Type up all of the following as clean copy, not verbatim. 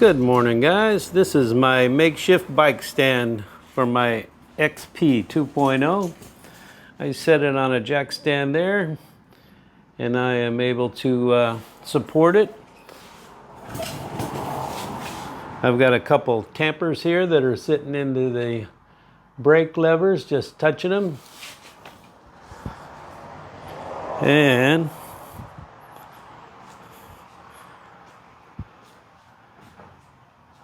Good morning, guys. This is my makeshift bike stand for my XP 2.0. I set it on a jack stand there and I am able to support it. I've got a couple tampers here that are sitting into the brake levers, just touching them. And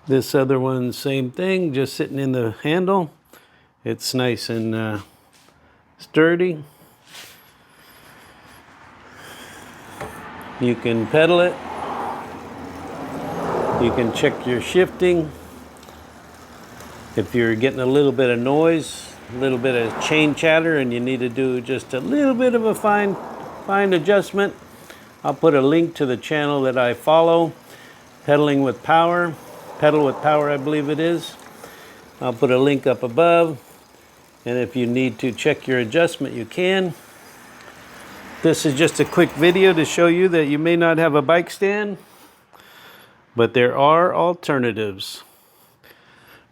this other one, same thing, just sitting in the handle. It's nice and sturdy. You can pedal it. You can check your shifting. If you're getting a little bit of noise, a little bit of chain chatter, and you need to do just a little bit of a fine adjustment, I'll put a link to the channel that I follow, Pedal with Power, I believe it is. I'll put a link up above, and if you need to check your adjustment, you can. This is just a quick video to show you that you may not have a bike stand, but there are alternatives.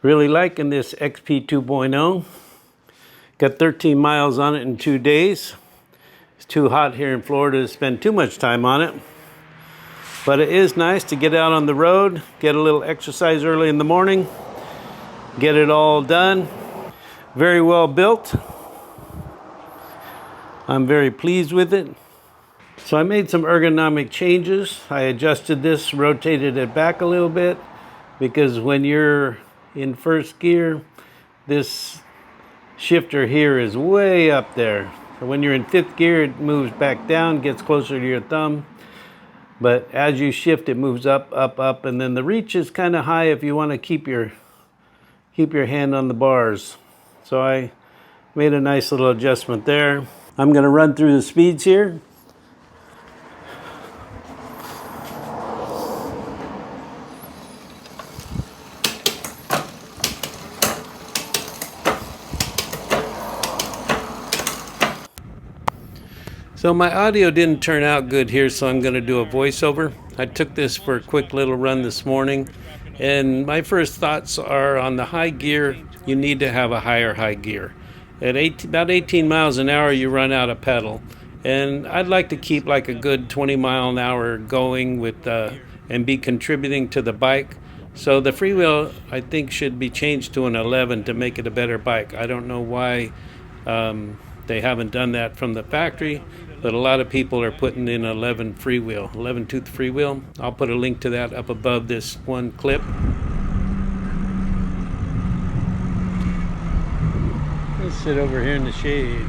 Really liking this XP 2.0. Got 13 miles on it in 2 days. It's too hot here in Florida to spend too much time on it. But it is nice to get out on the road, get a little exercise early in the morning, get it all done. Very well built. I'm very pleased with it. So I made some ergonomic changes. I adjusted this, rotated it back a little bit, because when you're in first gear, this shifter here is way up there. So when you're in fifth gear, it moves back down, gets closer to your thumb. But as you shift, it moves up, up, up, and then the reach is kind of high if you want to keep your hand on the bars. So I made a nice little adjustment there. I'm going to run through the speeds here. So my audio didn't turn out good here, so I'm going to do a voiceover. I took this for a quick little run this morning, and my first thoughts are on the high gear. You need to have a high gear. At about 18 miles an hour, you run out of pedal, and I'd like to keep like a good 20 mile an hour going with and be contributing to the bike. So the freewheel, I think, should be changed to an 11 to make it a better bike. I don't know why they haven't done that from the factory, but a lot of people are putting in 11 freewheel, 11 tooth freewheel. I'll put a link to that up above this one clip. Let's sit over here in the shade.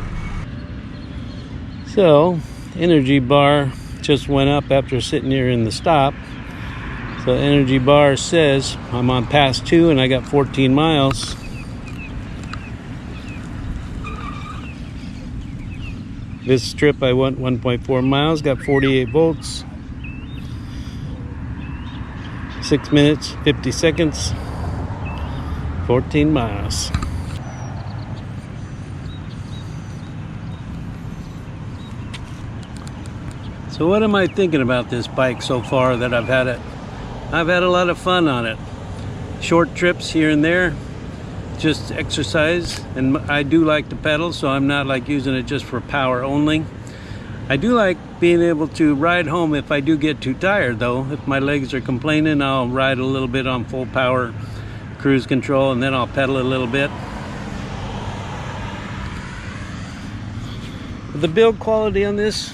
So, energy bar just went up after sitting here in the stop. So energy bar says I'm on pass 2 and I got 14 miles. This trip I went 1.4 miles, got 48 volts. 6 minutes, 50 seconds, 14 miles. So what am I thinking about this bike so far that I've had it? I've had a lot of fun on it. Short trips here and there. Just exercise, and I do like to pedal, so I'm not like using it just for power only. I do like being able to ride home if I do get too tired, though. If my legs are complaining, I'll ride a little bit on full power cruise control, and then I'll pedal a little bit. The build quality on this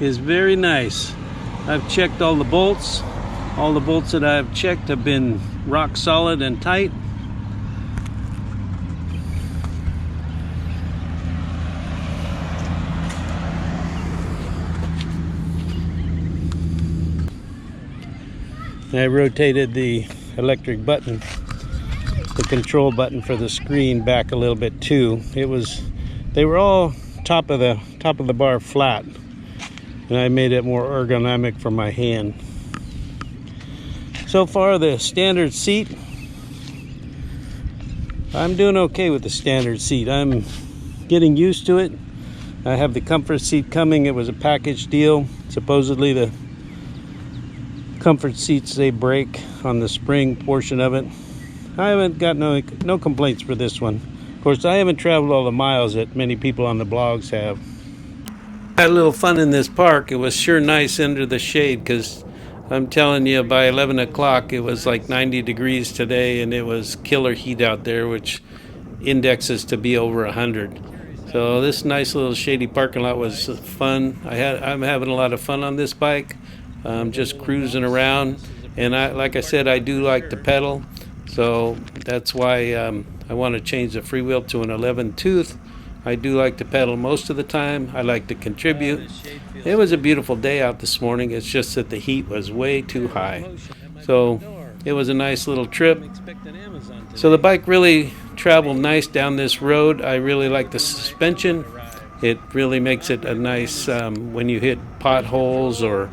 is very nice. I've checked all the bolts. All the bolts that I've checked have been rock solid and tight. And I rotated the electric button, the control button for the screen, back a little bit too. They were all top of the bar flat, and I made it more ergonomic for my hand. So far, the standard seat, I'm doing okay with the standard seat. I'm getting used to it. I have the comfort seat coming. It was a package deal. Supposedly the comfort seats, they break on the spring portion of it. I haven't got no complaints for this one. Of course, I haven't traveled all the miles that many people on the blogs have. Had a little fun in this park. It was sure nice under the shade, because I'm telling you, by 11 o'clock it was like 90 degrees today, and it was killer heat out there, which indexes to be over 100. So this nice little shady parking lot was fun. I'm having a lot of fun on this bike. Just cruising around, and like I said, I do like to pedal, so that's why I want to change the freewheel to an 11 tooth. I do like to pedal most of the time. I like to contribute. It was a beautiful day out this morning. It's just that the heat was way too high. So it was a nice little trip. So the bike really traveled nice down this road. I really like the suspension. It really makes it a nice, when you hit potholes or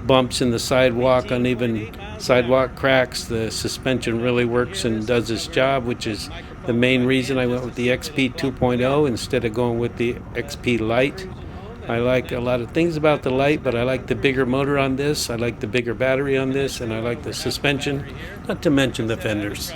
bumps in the sidewalk, uneven sidewalk cracks, the suspension really works and does its job, which is the main reason I went with the XP 2.0 instead of going with the XP Lite. I like a lot of things about the Lite, but I like the bigger motor on this, I like the bigger battery on this, and I like the suspension, not to mention the fenders.